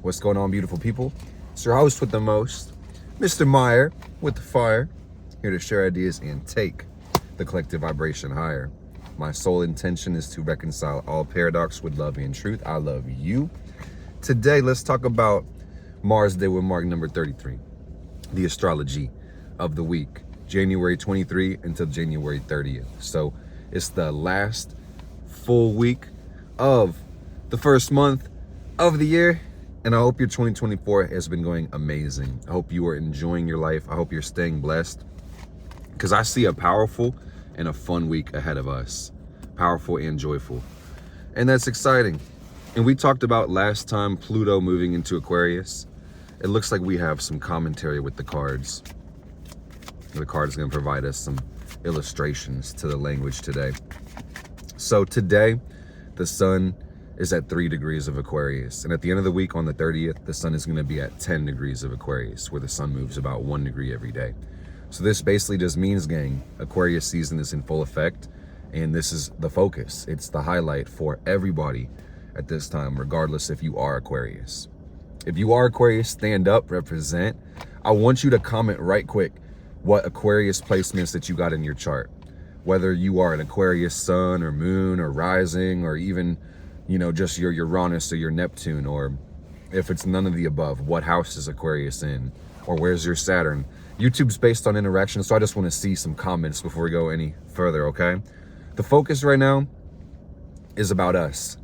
What's going on, beautiful people? It's your host with the most, Mr. Meyer with the fire, here to share ideas and take the collective vibration higher. My sole intention is to reconcile all paradox with love and truth. I love you. Today, let's talk about Mars Day with Mark number 33, the astrology of the week, January 23 until January 30th. So it's the last full week of the first month of the year. And I hope your 2024 has been going amazing. I hope you are enjoying your life. I hope you're staying blessed, because I see a powerful and a fun week ahead of us. Powerful and joyful. And that's exciting. And we talked about last time Pluto moving into Aquarius. It looks like we have some commentary with the cards. The card is going to provide us some illustrations to the language today. So today, the sun is at 3 degrees of Aquarius. And at the end of the week on the 30th, the sun is going to be at 10 degrees of Aquarius, where the sun moves about 1 degree every day. So this basically just means, gang, Aquarius season is in full effect. And this is the focus. It's the highlight for everybody at this time, regardless if you are Aquarius. If you are Aquarius, stand up, represent. I want you to comment right quick what Aquarius placements that you got in your chart. Whether you are an Aquarius sun or moon or rising, or even, just your Uranus or your Neptune, or if it's none of the above, what house is Aquarius in, or where's your Saturn? YouTube's based on interaction, so I just want to see some comments before we go any further, okay? The focus right now is about us.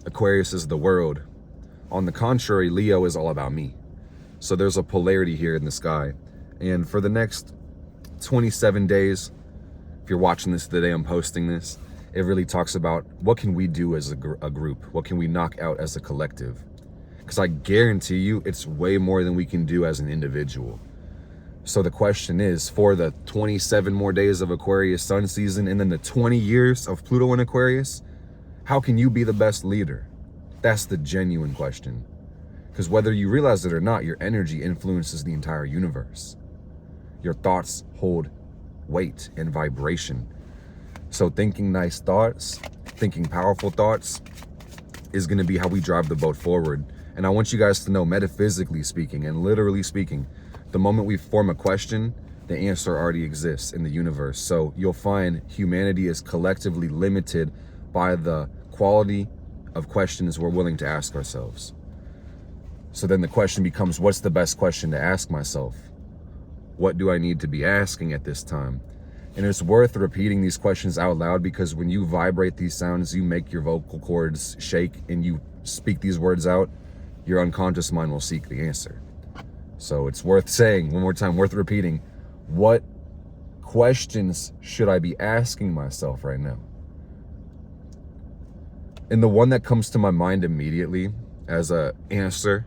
Aquarius is the world. On the contrary, Leo is all about me. So there's a polarity here in the sky. And for the next 27 days, if you're watching this the day I'm posting this, it really talks about what can we do as a group? What can we knock out as a collective? Because I guarantee you it's way more than we can do as an individual. So the question is, for the 27 more days of Aquarius sun season and then the 20 years of Pluto in Aquarius, how can you be the best leader? That's the genuine question. Because whether you realize it or not, your energy influences the entire universe. Your thoughts hold weight and vibration. So thinking nice thoughts, thinking powerful thoughts is going to be how we drive the boat forward. And I want you guys to know, metaphysically speaking and literally speaking, the moment we form a question, the answer already exists in the universe. So you'll find humanity is collectively limited by the quality of questions we're willing to ask ourselves. So then the question becomes, what's the best question to ask myself? What do I need to be asking at this time? And it's worth repeating these questions out loud, because when you vibrate these sounds, you make your vocal cords shake and you speak these words out, your unconscious mind will seek the answer. So it's worth saying one more time, worth repeating, what questions should I be asking myself right now? And the one that comes to my mind immediately as an answer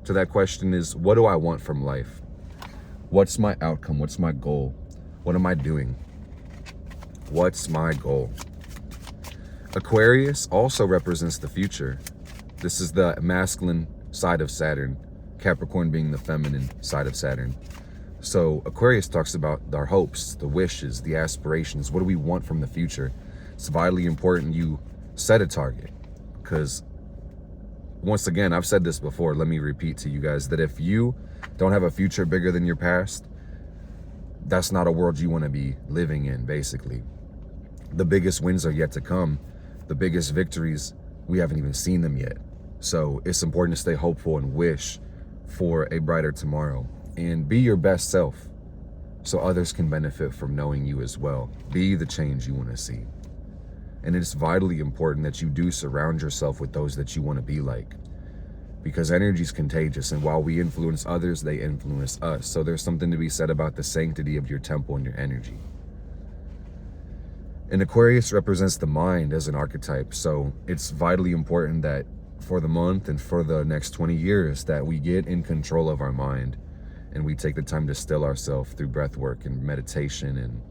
to that question is, what do I want from life? What's my outcome? What's my goal? What am I doing? What's my goal? Aquarius also represents the future. This is the masculine side of Saturn, Capricorn being the feminine side of Saturn. So Aquarius talks about our hopes, the wishes, the aspirations. What do we want from the future? It's vitally important you set a target, because once again, I've said this before, let me repeat to you guys, that if you don't have a future bigger than your past, that's not a world you want to be living in, basically. The biggest wins are yet to come. The biggest victories, we haven't even seen them yet. So it's important to stay hopeful and wish for a brighter tomorrow, and be your best self so others can benefit from knowing you as well. Be the change you want to see. And it's vitally important that you do surround yourself with those that you want to be like, because energy is contagious, and while we influence others, they influence us. So there's something to be said about the sanctity of your temple and your energy. And Aquarius represents the mind as an archetype. So it's vitally important that for the month and for the next 20 years that we get in control of our mind, and we take the time to still ourselves through breath work and meditation and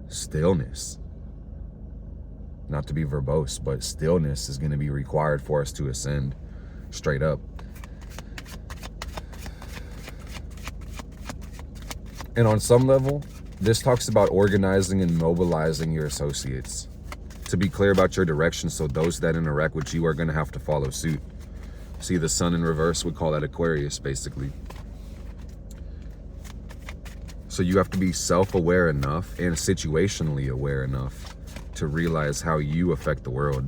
stillness. Not to be verbose, but stillness is going to be required for us to ascend straight up. And on some level, this talks about organizing and mobilizing your associates. to be clear about your direction, so those that interact with you are going to have to follow suit. See, the sun in reverse, we call that Aquarius, basically. So you have to be self-aware enough and situationally aware enough to realize how you affect the world.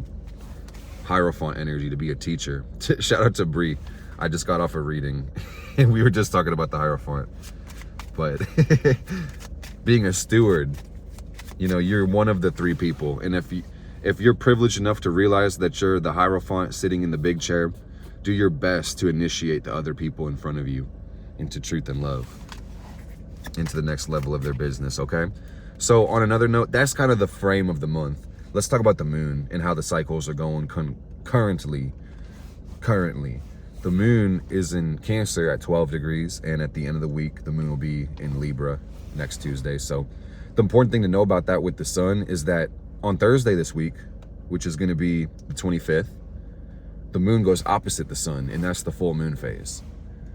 Hierophant energy to be a teacher. Shout out to Bree. I just got off a reading and we were just talking about the Hierophant. But being a steward, you know, you're one of the three people. And if you're privileged enough to realize that you're the Hierophant sitting in the big chair, do your best to initiate the other people in front of you into truth and love, into the next level of their business, okay? So on another note, that's kind of the frame of the month. Let's talk about the moon and how the cycles are going currently. The moon is in Cancer at 12 degrees, and at the end of the week, the moon will be in Libra next Tuesday. So the important thing to know about that with the sun is that on Thursday this week, which is going to be the 25th, the moon goes opposite the sun, and that's the full moon phase.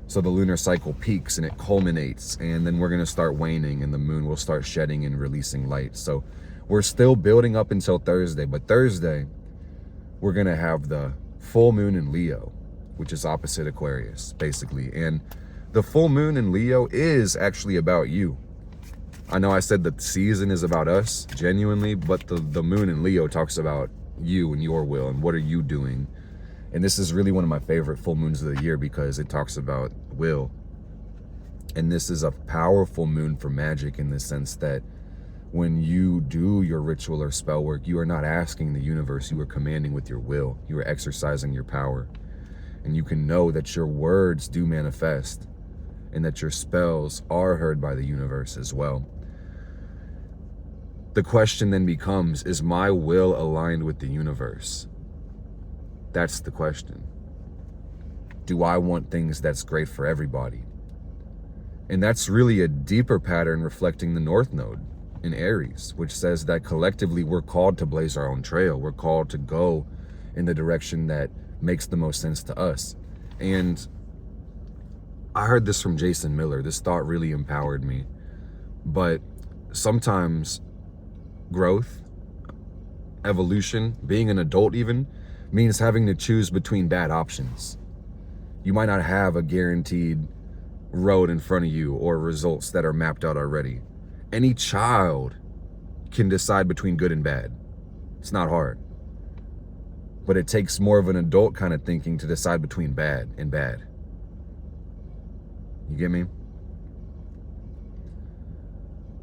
So the lunar cycle peaks and it culminates, and then we're going to start waning and the moon will start shedding and releasing light. So we're still building up until Thursday, but Thursday we're going to have the full moon in Leo, which is opposite Aquarius, basically. And the full moon in Leo is actually about you. I know I said the season is about us, genuinely, but the moon in Leo talks about you and your will and what are you doing. And this is really one of my favorite full moons of the year because it talks about will. And this is a powerful moon for magic in the sense that when you do your ritual or spell work, you are not asking the universe, you are commanding with your will. You are exercising your power. And you can know that your words do manifest and that your spells are heard by the universe as well. The question then becomes, is my will aligned with the universe? That's the question. Do I want things that's great for everybody? And that's really a deeper pattern reflecting the North Node in Aries, which says that collectively we're called to blaze our own trail. We're called to go in the direction that makes the most sense to us. And I heard this from Jason Miller. This thought really empowered me. But sometimes growth, evolution, being an adult even, means having to choose between bad options. You might not have a guaranteed road in front of you or results that are mapped out already. Any child can decide between good and bad. It's not hard. But it takes more of an adult kind of thinking to decide between bad and bad. You get me?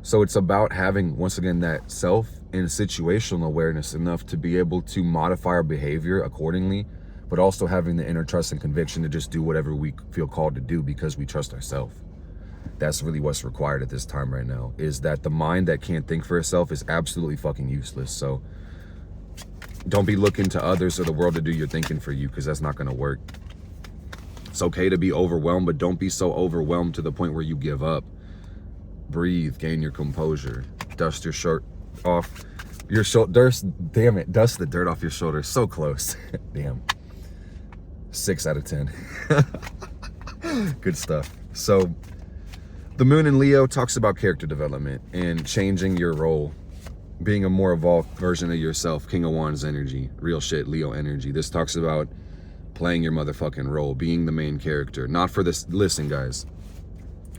So it's about having, once again, that self and situational awareness enough to be able to modify our behavior accordingly, but also having the inner trust and conviction to just do whatever we feel called to do because we trust ourselves. That's really what's required at this time right now, is that the mind that can't think for itself is absolutely fucking useless. So don't be looking to others or the world to do your thinking for you, because that's not going to work. It's okay to be overwhelmed, but don't be so overwhelmed to the point where you give up. Breathe, gain your composure, dust your shirt off your shoulders. Damn it, dust the dirt off your shoulders. So close. Damn. 6 out of 10. Good stuff. So the moon in Leo talks about character development and changing your role, being a more evolved version of yourself. King of Wands energy, real shit, Leo energy. This talks about playing your motherfucking role, being the main character. Not for this. Listen, guys.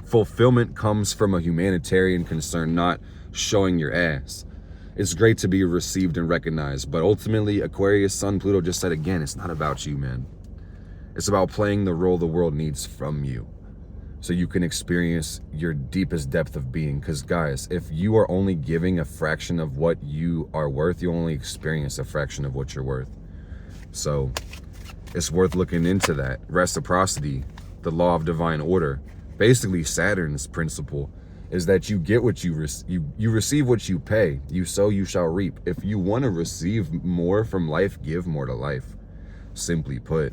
Fulfillment comes from a humanitarian concern, not showing your ass. It's great to be received and recognized, but ultimately, Aquarius, Sun, Pluto just said again, it's not about you, man. It's about playing the role the world needs from you, so you can experience your deepest depth of being. Because guys, if you are only giving a fraction of what you are worth, you only experience a fraction of what you're worth. So it's worth looking into that. Reciprocity, the law of divine order. Basically, Saturn's principle is that you get what you receive what you pay. You sow, you shall reap. If you want to receive more from life, give more to life. Simply put,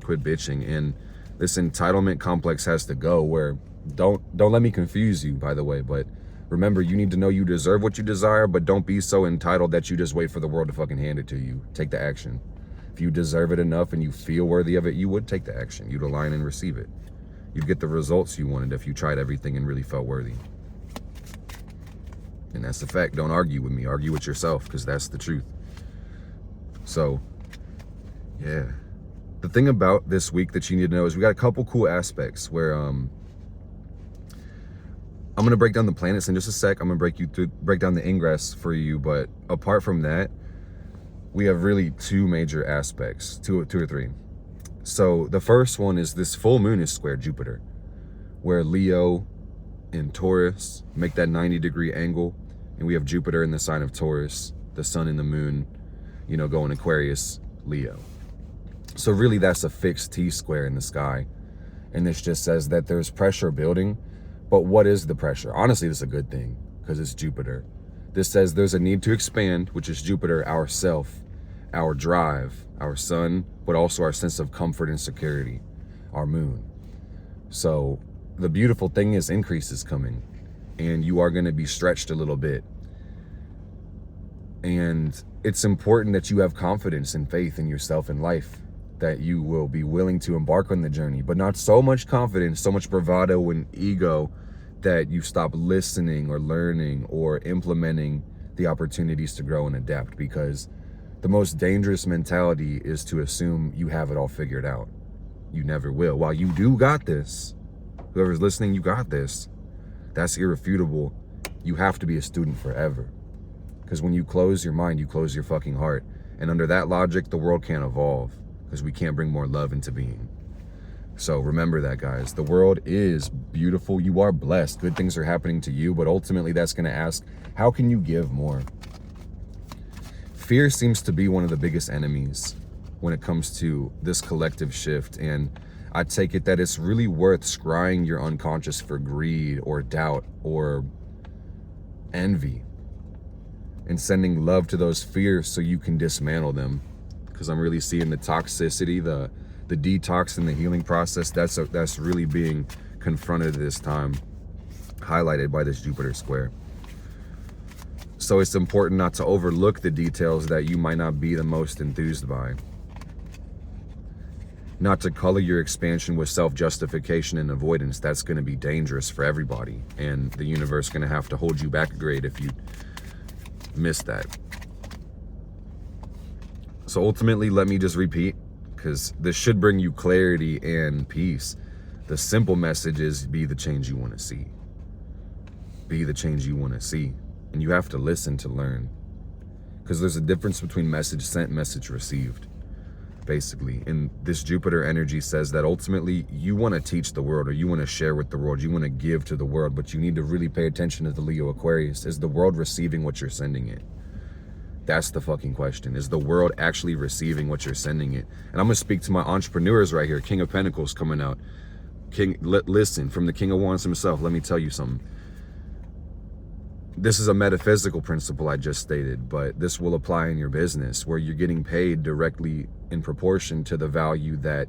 quit bitching. And this entitlement complex has to go, where don't let me confuse you, by the way, but remember, you need to know you deserve what you desire, but don't be so entitled that you just wait for the world to fucking hand it to you. Take the action. If you deserve it enough and you feel worthy of it, you would take the action. You'd align and receive it. You'd get the results you wanted if you tried everything and really felt worthy. And that's the fact. Don't argue with me. Argue with yourself, because that's the truth. So, yeah. The thing about this week that you need to know is we got a couple cool aspects where I'm gonna break down the planets in just a sec. I'm gonna break down the ingress for you, but apart from that, we have really two major aspects, two or three. So the first one is this full moon is square Jupiter, where Leo and Taurus make that 90-degree angle, and we have Jupiter in the sign of Taurus, the sun and the moon, going Aquarius, Leo. So really that's a fixed T-square in the sky. And this just says that there's pressure building. But what is the pressure? Honestly, this is a good thing because it's Jupiter. This says there's a need to expand, which is Jupiter, our self, our drive, our sun, but also our sense of comfort and security, our moon. So the beautiful thing is increase is coming, and you are going to be stretched a little bit. And it's important that you have confidence and faith in yourself and life, that you will be willing to embark on the journey, but not so much confidence, so much bravado and ego that you stop listening or learning or implementing the opportunities to grow and adapt, because the most dangerous mentality is to assume you have it all figured out. You never will. While you do got this, whoever's listening, you got this. That's irrefutable. You have to be a student forever. Because when you close your mind, you close your fucking heart. And under that logic, the world can't evolve, because we can't bring more love into being. So remember that, guys. The world is beautiful. You are blessed. Good things are happening to you, but ultimately that's going to ask, how can you give more? Fear seems to be one of the biggest enemies when it comes to this collective shift. And I take it that it's really worth scrying your unconscious for greed or doubt or envy, and sending love to those fears so you can dismantle them. Because I'm really seeing the toxicity, the detox and the healing process, that's really being confronted this time, highlighted by this Jupiter square. So it's important not to overlook the details that you might not be the most enthused by. Not to color your expansion with self-justification and avoidance. That's going to be dangerous for everybody. And the universe is going to have to hold you back a grade if you miss that. So ultimately, let me just repeat, because this should bring you clarity and peace. The simple message is, be the change you want to see. Be the change you want to see. And you have to listen to learn. Because there's a difference between message sent and message received, basically. And this Jupiter energy says that ultimately you want to teach the world, or you want to share with the world, you want to give to the world, but you need to really pay attention to the Leo Aquarius. Is the world receiving what you're sending it? That's the fucking question. Is the world actually receiving what you're sending it? And I'm going to speak to my entrepreneurs right here. King of Pentacles coming out. Listen, from the King of Wands himself, let me tell you something. This is a metaphysical principle I just stated, but this will apply in your business, where you're getting paid directly in proportion to the value that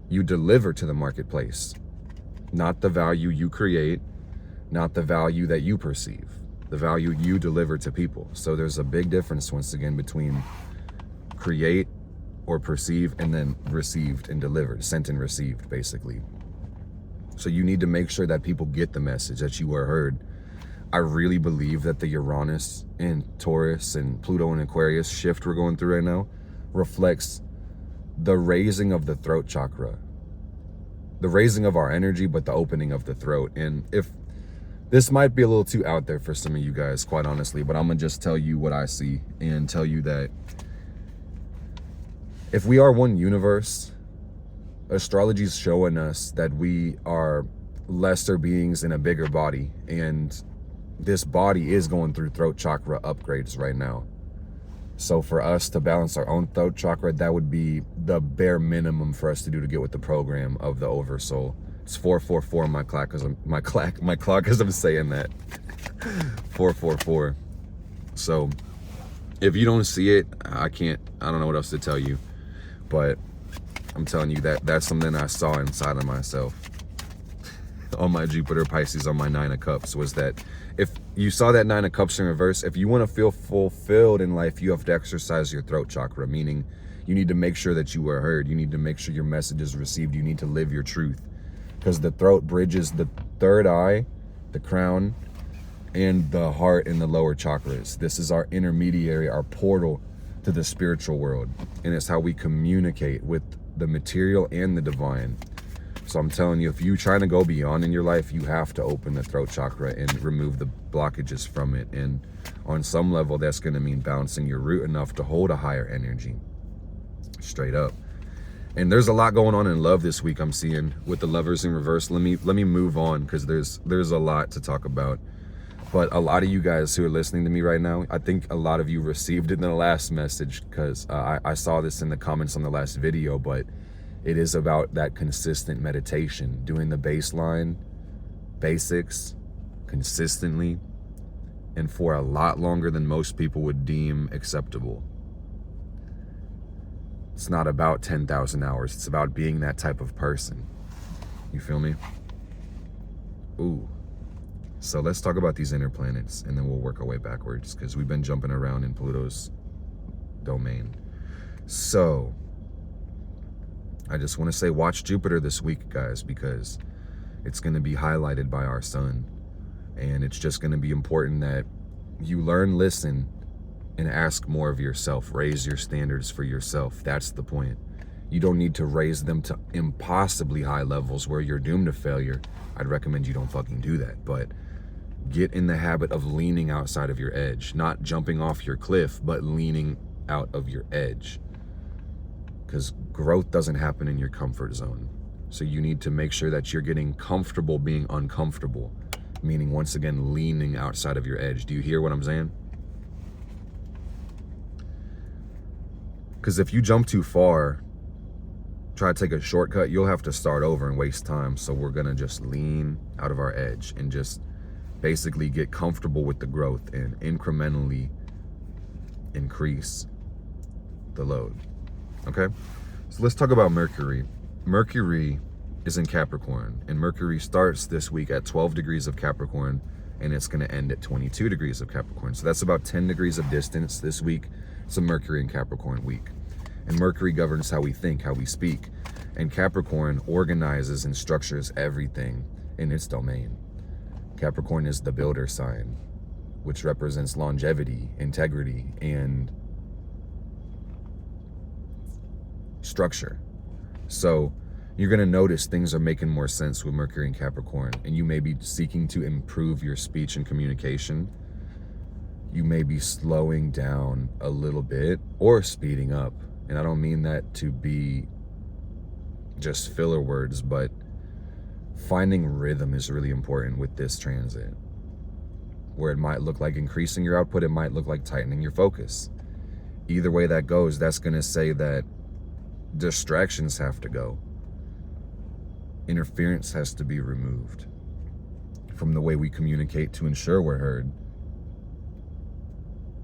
you deliver to the marketplace. Not the value you create, not the value that you perceive. The value you deliver to people. So there's a big difference, once again, between create or perceive and then received and delivered, sent and received, basically. So you need to make sure that people get the message, that you are heard. I really believe that the Uranus and Taurus and Pluto and Aquarius shift we're going through right now reflects the raising of the throat chakra, the raising of our energy, but the opening of the throat. And if this might be a little too out there for some of you guys, quite honestly, but I'm gonna just tell you what I see and tell you that if we are one universe, astrology is showing us that we are lesser beings in a bigger body, and this body is going through throat chakra upgrades right now. So for us to balance our own throat chakra, that would be the bare minimum for us to do to get with the program of the Oversoul. It's 444 my clock as I'm saying that. 444. So if you don't see it, I don't know what else to tell you, but I'm telling you that that's something I saw inside of myself on my Jupiter Pisces, on my 9 of Cups, was that if you saw that 9 of Cups in reverse, if you want to feel fulfilled in life, you have to exercise your throat chakra, meaning you need to make sure that you are heard. You need to make sure your message is received. You need to live your truth, because the throat bridges the third eye, the crown, and the heart and the lower chakras. This is our intermediary, our portal to the spiritual world, and it's how we communicate with the material and the divine. So I'm telling you, if you're trying to go beyond in your life, you have to open the throat chakra and remove the blockages from it. And on some level, that's going to mean balancing your root enough to hold a higher energy. Straight up. And there's a lot going on in love this week, I'm seeing, with the Lovers in reverse. Let me move on, because there's a lot to talk about. But a lot of you guys who are listening to me right now, I think a lot of you received it in the last message, because I saw this in the comments on the last video, but it is about that consistent meditation, doing the baseline, basics, consistently, and for a lot longer than most people would deem acceptable. It's not about 10,000 hours. It's about being that type of person. You feel me? Ooh. So let's talk about these inner planets, and then we'll work our way backwards, because we've been jumping around in Pluto's domain. So I just want to say, watch Jupiter this week, guys, because it's going to be highlighted by our sun. And it's just going to be important that you learn, listen, and ask more of yourself. Raise your standards for yourself. That's the point. You don't need to raise them to impossibly high levels where you're doomed to failure. I'd recommend you don't fucking do that. But get in the habit of leaning outside of your edge. Not jumping off your cliff, but leaning out of your edge. Because growth doesn't happen in your comfort zone. So you need to make sure that you're getting comfortable being uncomfortable. Meaning, once again, leaning outside of your edge. Do you hear what I'm saying? Because if you jump too far, try to take a shortcut, you'll have to start over and waste time. So we're going to just lean out of our edge and just basically get comfortable with the growth and incrementally increase the load. Okay? So let's talk about Mercury. Mercury is in Capricorn, and Mercury starts this week at 12 degrees of Capricorn, and it's going to end at 22 degrees of Capricorn. So that's about 10 degrees of distance this week. It's a Mercury in Capricorn week. And Mercury governs how we think, how we speak. And Capricorn organizes and structures everything in its domain. Capricorn is the builder sign, which represents longevity, integrity, and structure. So you're going to notice things are making more sense with Mercury and Capricorn, and you may be seeking to improve your speech and communication. You may be slowing down a little bit or speeding up. And I don't mean that to be just filler words, but finding rhythm is really important with this transit. Where it might look like increasing your output, it might look like tightening your focus. Either way that goes, that's going to say that distractions have to go. Interference has to be removed from the way we communicate to ensure we're heard.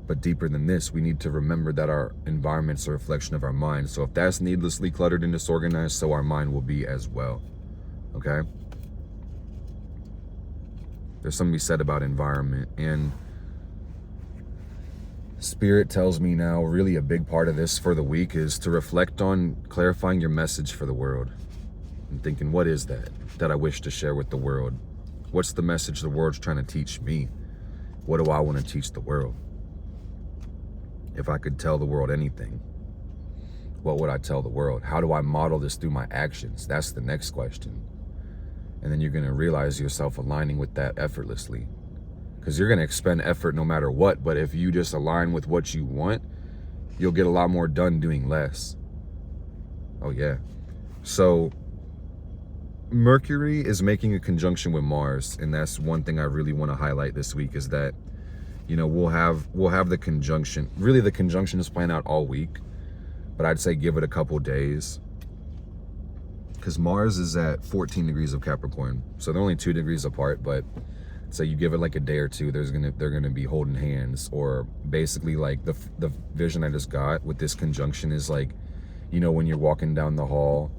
But deeper than this, we need to remember that our environment's a reflection of our mind. So if that's needlessly cluttered and disorganized, so our mind will be as well. Okay? There's something to be said about environment. And Spirit tells me now, really a big part of this for the week is to reflect on clarifying your message for the world. And thinking, what is that I wish to share with the world? What's the message the world's trying to teach me? What do I want to teach the world? If I could tell the world anything, what would I tell the world? How do I model this through my actions? That's the next question. And then you're going to realize yourself aligning with that effortlessly. Because you're going to expend effort no matter what. But if you just align with what you want, you'll get a lot more done doing less. Oh, yeah. So Mercury is making a conjunction with Mars. And that's one thing I really want to highlight this week is that, you know, we'll have the conjunction. Really, the conjunction is playing out all week. But I'd say give it a couple days. Because Mars is at 14 degrees of Capricorn. So they're only 2 degrees apart. But so you give it like a day or two, they're gonna be holding hands. Or basically like the vision I just got with this conjunction is like, you know, when you're walking down the hall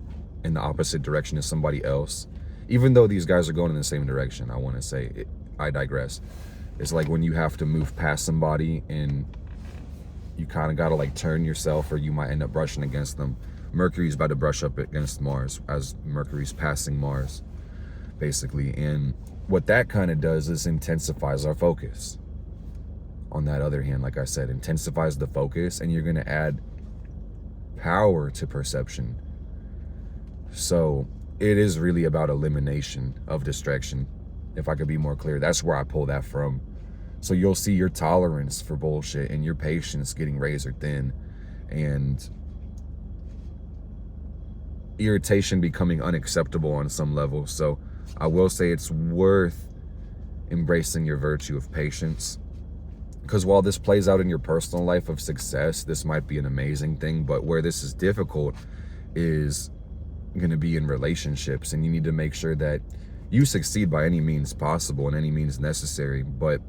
in the opposite direction as somebody else. Even though these guys are going in the same direction, I want to say, I digress. It's like when you have to move past somebody and you kind of got to like turn yourself or you might end up brushing against them. Mercury's about to brush up against Mars as Mercury's passing Mars, basically. And what that kind of does is intensifies our focus on that other hand, like I said, intensifies the focus, and you're going to add power to perception. So it is really about elimination of distraction. If I could be more clear, that's where I pull that from. So you'll see your tolerance for bullshit and your patience getting razor thin, and irritation becoming unacceptable on some level. So I will say it's worth embracing your virtue of patience, because while this plays out in your personal life of success, this might be an amazing thing, but where this is difficult is going to be in relationships, and you need to make sure that you succeed by any means possible and any means necessary, but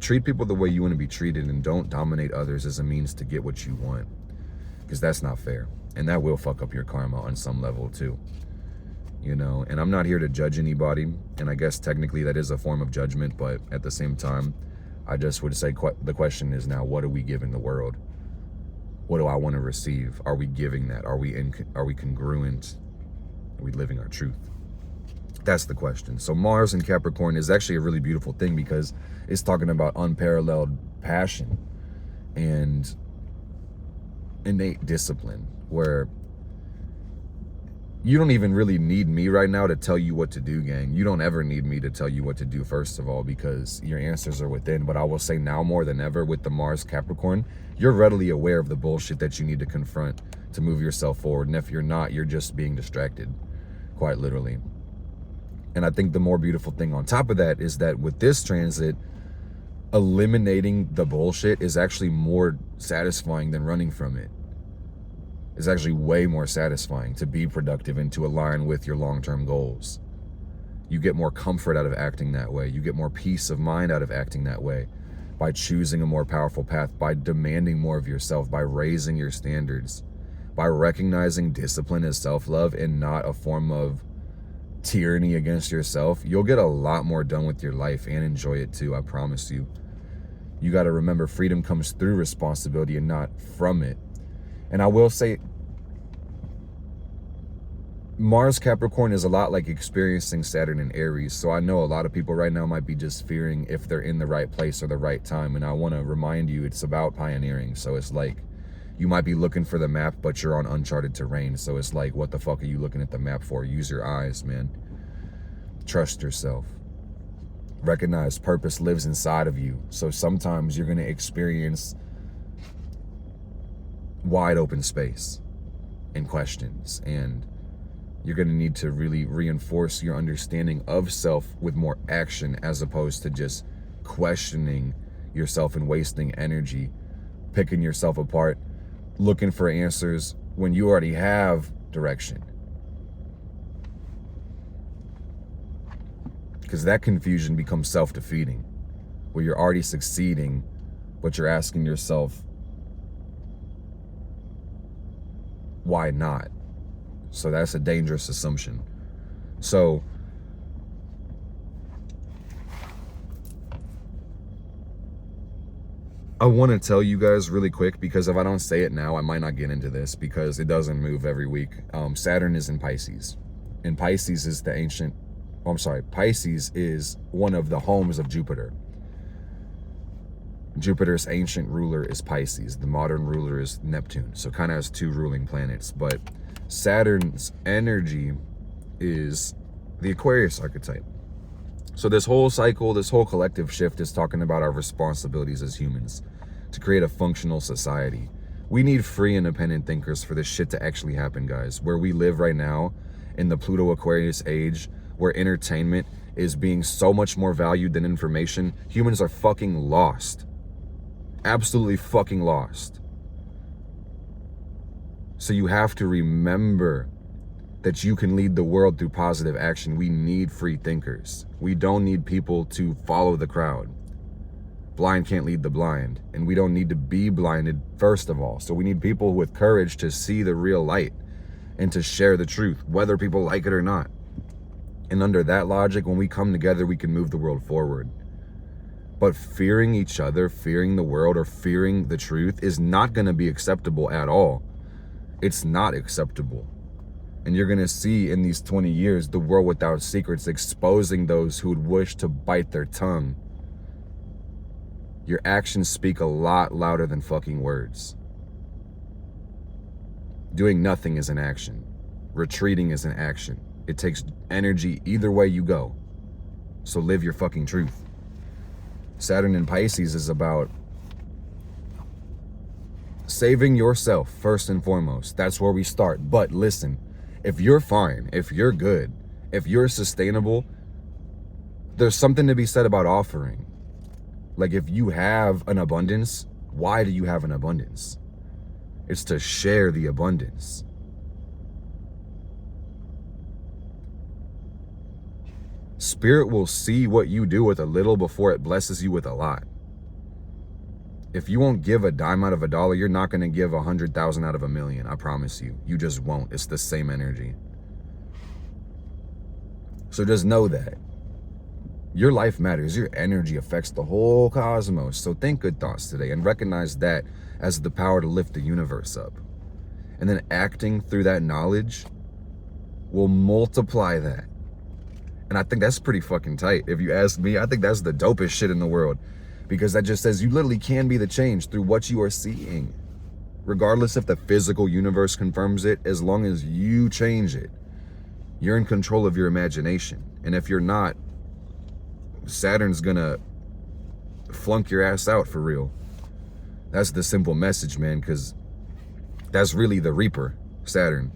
treat people the way you want to be treated, and don't dominate others as a means to get what you want, because that's not fair, and that will fuck up your karma on some level too, you know. And I'm not here to judge anybody, and I guess technically that is a form of judgment, but at the same time, I just would say the question is now, what are we giving the world? What do I want to receive? Are we giving that? Are we congruent? Are we living our truth? That's the question. So Mars in Capricorn is actually a really beautiful thing, because it's talking about unparalleled passion and innate discipline, where you don't even really need me right now to tell you what to do, gang. You don't ever need me to tell you what to do, first of all, because your answers are within. But I will say now more than ever with the Mars Capricorn, you're readily aware of the bullshit that you need to confront to move yourself forward. And if you're not, you're just being distracted, quite literally. And I think the more beautiful thing on top of that is that with this transit, eliminating the bullshit is actually more satisfying than running from it. It's actually way more satisfying to be productive and to align with your long-term goals. You get more comfort out of acting that way. You get more peace of mind out of acting that way, by choosing a more powerful path, by demanding more of yourself, by raising your standards, by recognizing discipline as self-love and not a form of tyranny against yourself. You'll get a lot more done with your life and enjoy it too, I promise you. You got to remember, freedom comes through responsibility and not from it. And I will say, Mars Capricorn is a lot like experiencing Saturn in Aries. So I know a lot of people right now might be just fearing if they're in the right place or the right time. And I want to remind you, it's about pioneering. So it's like, you might be looking for the map, but you're on uncharted terrain. So it's like, what the fuck are you looking at the map for? Use your eyes, man. Trust yourself. Recognize purpose lives inside of you. So sometimes you're going to experience wide open space and questions, and you're going to need to really reinforce your understanding of self with more action, as opposed to just questioning yourself and wasting energy picking yourself apart, looking for answers when you already have direction. Because that confusion becomes self-defeating, where you're already succeeding, but you're asking yourself, why not? So that's a dangerous assumption. So I want to tell you guys really quick, because if I don't say it now, I might not get into this, because it doesn't move every week. Saturn is in Pisces, and Pisces is Pisces is one of the homes of Jupiter. Jupiter's ancient ruler is Pisces. The modern ruler is Neptune. So kind of has two ruling planets. But Saturn's energy is the Aquarius archetype. So this whole cycle, this whole collective shift is talking about our responsibilities as humans to create a functional society. We need free, independent thinkers for this shit to actually happen, guys. Where we live right now in the Pluto Aquarius age, where entertainment is being so much more valued than information, humans are fucking lost. Absolutely fucking lost. So you have to remember that you can lead the world through positive action. We need free thinkers. We don't need people to follow the crowd. Blind can't lead the blind, and we don't need to be blinded, first of all. So we need people with courage to see the real light and to share the truth, whether people like it or not. And under that logic, when we come together, we can move the world forward. But fearing each other, fearing the world, or fearing the truth is not going to be acceptable at all. It's not acceptable. And you're going to see in these 20 years, the world without secrets exposing those who would wish to bite their tongue. Your actions speak a lot louder than fucking words. Doing nothing is an action. Retreating is an action. It takes energy either way you go. So live your fucking truth. Saturn in Pisces is about saving yourself first and foremost. That's where we start. But listen, if you're fine, if you're good, if you're sustainable, there's something to be said about offering. Like, if you have an abundance, why do you have an abundance? It's to share the abundance. Spirit will see what you do with a little before it blesses you with a lot. If you won't give a dime out of a dollar, you're not going to give 100,000 out of a million. I promise you. You just won't. It's the same energy. So just know that. Your life matters. Your energy affects the whole cosmos. So think good thoughts today and recognize that as the power to lift the universe up. And then acting through that knowledge will multiply that. And I think that's pretty fucking tight. If you ask me, I think that's the dopest shit in the world. Because that just says you literally can be the change through what you are seeing. Regardless if the physical universe confirms it, as long as you change it, you're in control of your imagination. And if you're not, Saturn's gonna flunk your ass out for real. That's the simple message, man, because that's really the Reaper, Saturn.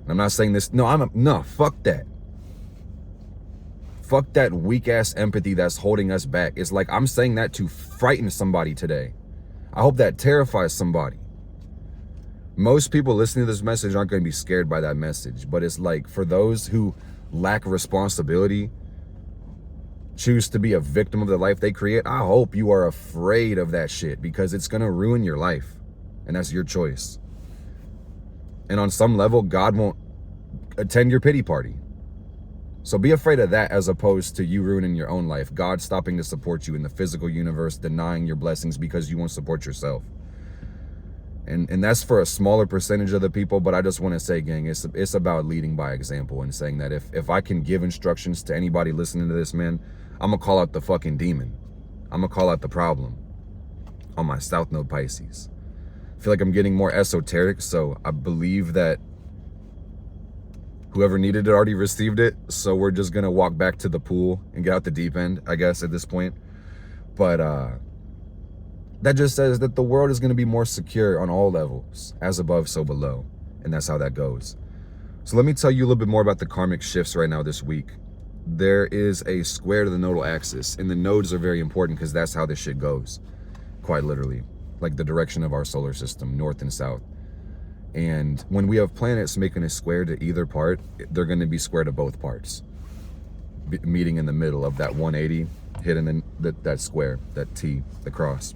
And I'm not saying this, no, fuck that. Fuck that weak-ass empathy that's holding us back. It's like I'm saying that to frighten somebody today. I hope that terrifies somebody. Most people listening to this message aren't going to be scared by that message. But it's like, for those who lack responsibility, choose to be a victim of the life they create, I hope you are afraid of that shit, because it's going to ruin your life. And that's your choice. And on some level, God won't attend your pity party. So be afraid of that, as opposed to you ruining your own life. God stopping to support you in the physical universe, denying your blessings because you won't support yourself. And that's for a smaller percentage of the people, but I just want to say, gang, it's about leading by example and saying that if I can give instructions to anybody listening to this, man, I'm going to call out the fucking demon. I'm going to call out the problem on my South Node Pisces. I feel like I'm getting more esoteric, so I believe that whoever needed it already received it. So we're just going to walk back to the pool and get out the deep end, I guess, at this point. But that just says that the world is going to be more secure on all levels, as above, so below. And that's how that goes. So let me tell you a little bit more about the karmic shifts right now this week. There is a square to the nodal axis, and the nodes are very important because that's how this shit goes, quite literally. Like the direction of our solar system, north and south. And when we have planets making a square to either part, they're going to be square to both parts, meeting in the middle of that 180, hitting in that square, that T, the cross.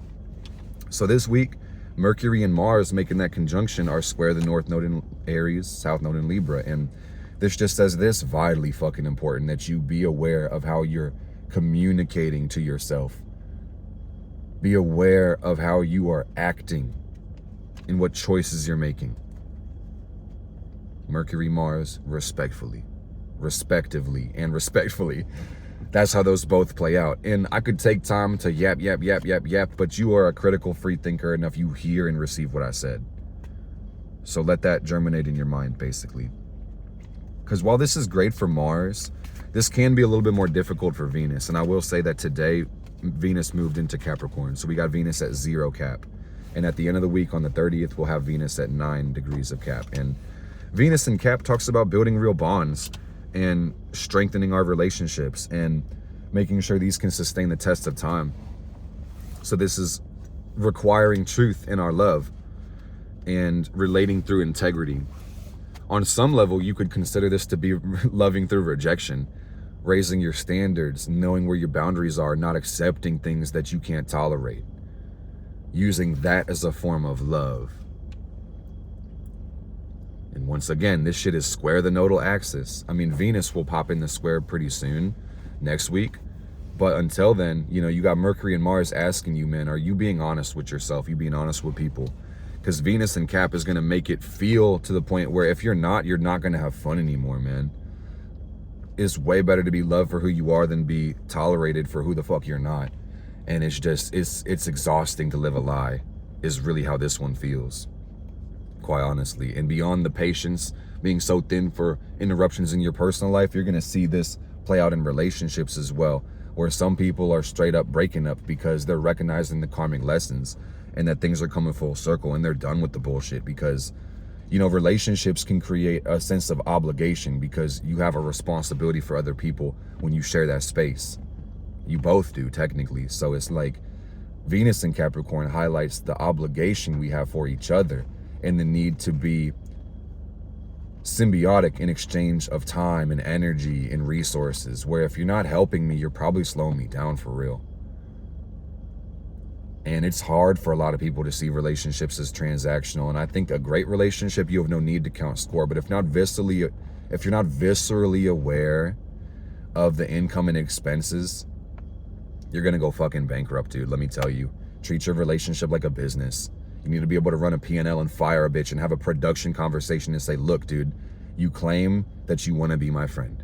So this week, Mercury and Mars making that conjunction are square the North Node in Aries, South Node in Libra. And this just says this, vitally fucking important, that you be aware of how you're communicating to yourself. Be aware of how you are acting and what choices you're making. Mercury, Mars, respectively, and respectfully. That's how those both play out. And I could take time to yap, but you are a critical free thinker enough. You hear and receive what I said. So let that germinate in your mind, basically. Because while this is great for Mars, this can be a little bit more difficult for Venus. And I will say that today, Venus moved into Capricorn. So we got Venus at 0 Cap. And at the end of the week, on the 30th, we'll have Venus at 9 degrees of Cap. And Venus in Cap talks about building real bonds and strengthening our relationships and making sure these can sustain the test of time. So this is requiring truth in our love and relating through integrity. On some level, you could consider this to be loving through rejection, raising your standards, knowing where your boundaries are, not accepting things that you can't tolerate. Using that as a form of love. And once again, this shit is square the nodal axis. I mean, Venus will pop in the square pretty soon, next week. But until then, you know, you got Mercury and Mars asking you, man, are you being honest with yourself? You being honest with people? Because Venus in Cap is going to make it feel to the point where if you're not going to have fun anymore, man. It's way better to be loved for who you are than be tolerated for who the fuck you're not. And it's just, it's exhausting to live a lie, is really how this one feels, quite honestly. And beyond the patience being so thin for interruptions in your personal life, you're gonna see this play out in relationships as well, where some people are straight up breaking up because they're recognizing the karmic lessons and that things are coming full circle and they're done with the bullshit. Because, you know, relationships can create a sense of obligation because you have a responsibility for other people when you share that space. You both do, technically. So it's like Venus in Capricorn highlights the obligation we have for each other and the need to be symbiotic in exchange of time and energy and resources, where if you're not helping me, you're probably slowing me down for real. And it's hard for a lot of people to see relationships as transactional. And I think a great relationship, you have no need to count score. But if you're not viscerally aware of the income and expenses, you're gonna go fucking bankrupt, dude. Let me tell you. Treat your relationship like a business. You need to be able to run a P&L and fire a bitch and have a production conversation and say, look, dude, you claim that you want to be my friend.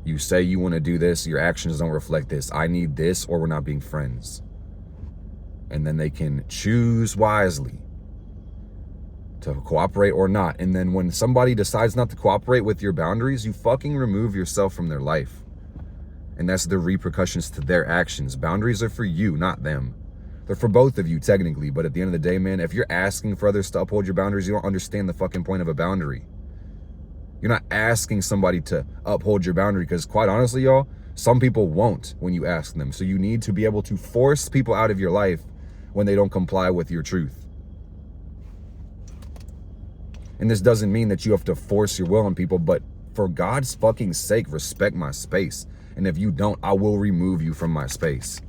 You say you want to do this, your actions don't reflect this. I need this or we're not being friends. And then they can choose wisely to cooperate or not. And then when somebody decides not to cooperate with your boundaries, you fucking remove yourself from their life. And that's the repercussions to their actions. Boundaries are for you, not them. They're for both of you, technically. But at the end of the day, man, if you're asking for others to uphold your boundaries, you don't understand the fucking point of a boundary. You're not asking somebody to uphold your boundary because, quite honestly, y'all, some people won't when you ask them. So you need to be able to force people out of your life when they don't comply with your truth. And this doesn't mean that you have to force your will on people, but for God's fucking sake, respect my space. And if you don't, I will remove you from my space.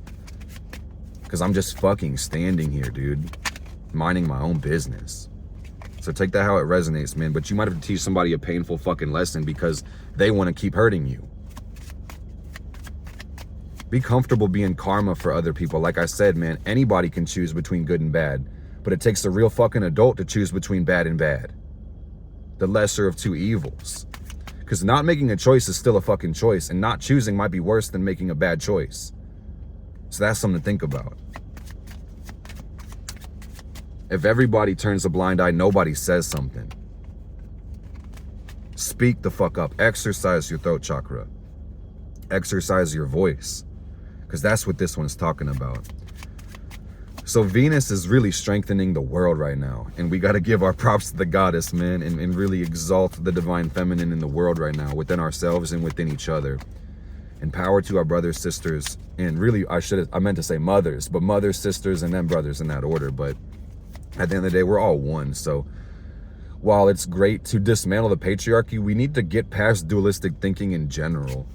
Because I'm just fucking standing here, dude, minding my own business. So take that how it resonates, man. But you might have to teach somebody a painful fucking lesson because they want to keep hurting you. Be comfortable being karma for other people. Like I said, man, anybody can choose between good and bad. But it takes a real fucking adult to choose between bad and bad. The lesser of two evils. Because not making a choice is still a fucking choice. And not choosing might be worse than making a bad choice. So that's something to think about. If everybody turns a blind eye, nobody says something. Speak the fuck up. Exercise your throat chakra. Exercise your voice. Because that's what this one's talking about. So Venus is really strengthening the world right now. And we got to give our props to the goddess, man. And really exalt the divine feminine in the world right now. Within ourselves and within each other. And power to our brothers, sisters. And really, I meant to say mothers. But mothers, sisters, and then brothers in that order. But at the end of the day, we're all one. So while it's great to dismantle the patriarchy, we need to get past dualistic thinking in general.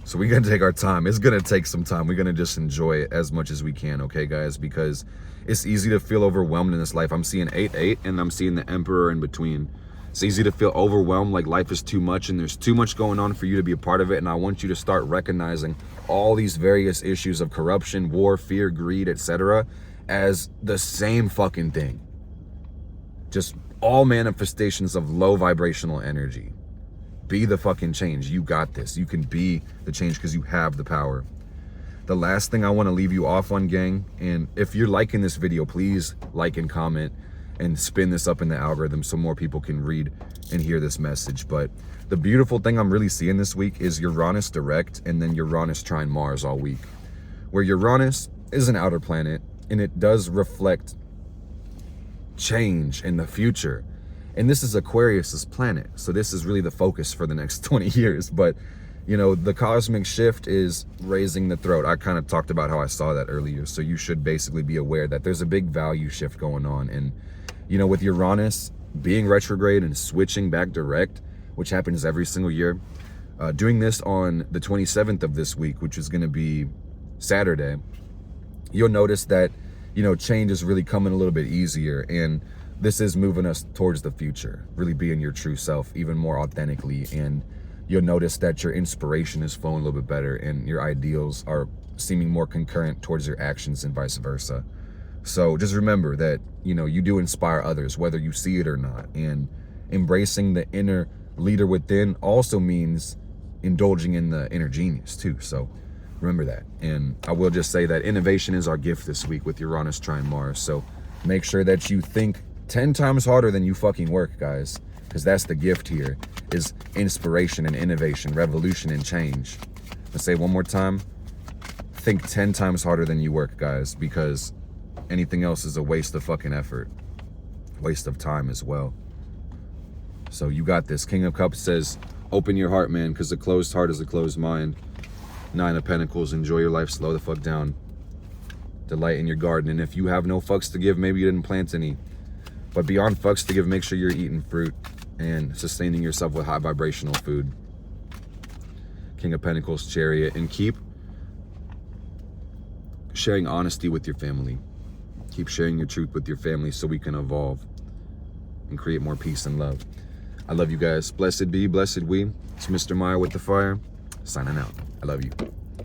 So we're going to take our time. It's going to take some time. We're going to just enjoy it as much as we can, okay, guys? Because it's easy to feel overwhelmed in this life. I'm seeing 8-8, and I'm seeing the Emperor in between. It's easy to feel overwhelmed, like life is too much, and there's too much going on for you to be a part of it. And I want you to start recognizing all these various issues of corruption, war, fear, greed, etc. as the same fucking thing. Just all manifestations of low vibrational energy. Be the fucking change. You got this. You can be the change because you have the power. The last thing I want to leave you off on, gang, and if you're liking this video, please like and comment and spin this up in the algorithm so more people can read and hear this message. But the beautiful thing I'm really seeing this week is Uranus direct and then Uranus trine Mars all week. Where Uranus is an outer planet and it does reflect change in the future. And this is Aquarius's planet. So this is really the focus for the next 20 years. But, you know, the cosmic shift is raising the throat. I kind of talked about how I saw that earlier. So you should basically be aware that there's a big value shift going on. And, you know, with Uranus being retrograde and switching back direct, which happens every single year, doing this on the 27th of this week, which is going to be Saturday, you'll notice that, you know, change is really coming a little bit easier. And this is moving us towards the future, really being your true self even more authentically. And you'll notice that your inspiration is flowing a little bit better and your ideals are seeming more concurrent towards your actions and vice versa. So just remember that, you know, you do inspire others, whether you see it or not, and embracing the inner Leader within also means indulging in the inner genius too. So remember that. And I will just say that innovation is our gift this week with Uranus trine Mars. So make sure that you think 10 times harder than you fucking work, guys. Because that's the gift here, is inspiration and innovation, revolution and change. Let's say it one more time. Think 10 times harder than you work, guys, because anything else is a waste of fucking effort. Waste of time as well. So you got this. King of Cups says, open your heart, man, because a closed heart is a closed mind. 9 of Pentacles, enjoy your life, slow the fuck down. Delight in your garden. And if you have no fucks to give, maybe you didn't plant any. But beyond fucks to give, make sure you're eating fruit and sustaining yourself with high vibrational food. King of Pentacles, Chariot. And keep sharing honesty with your family. Keep sharing your truth with your family so we can evolve and create more peace and love. I love you guys. Blessed be, blessed we. It's Mr. Meyer with the fire, signing out. I love you.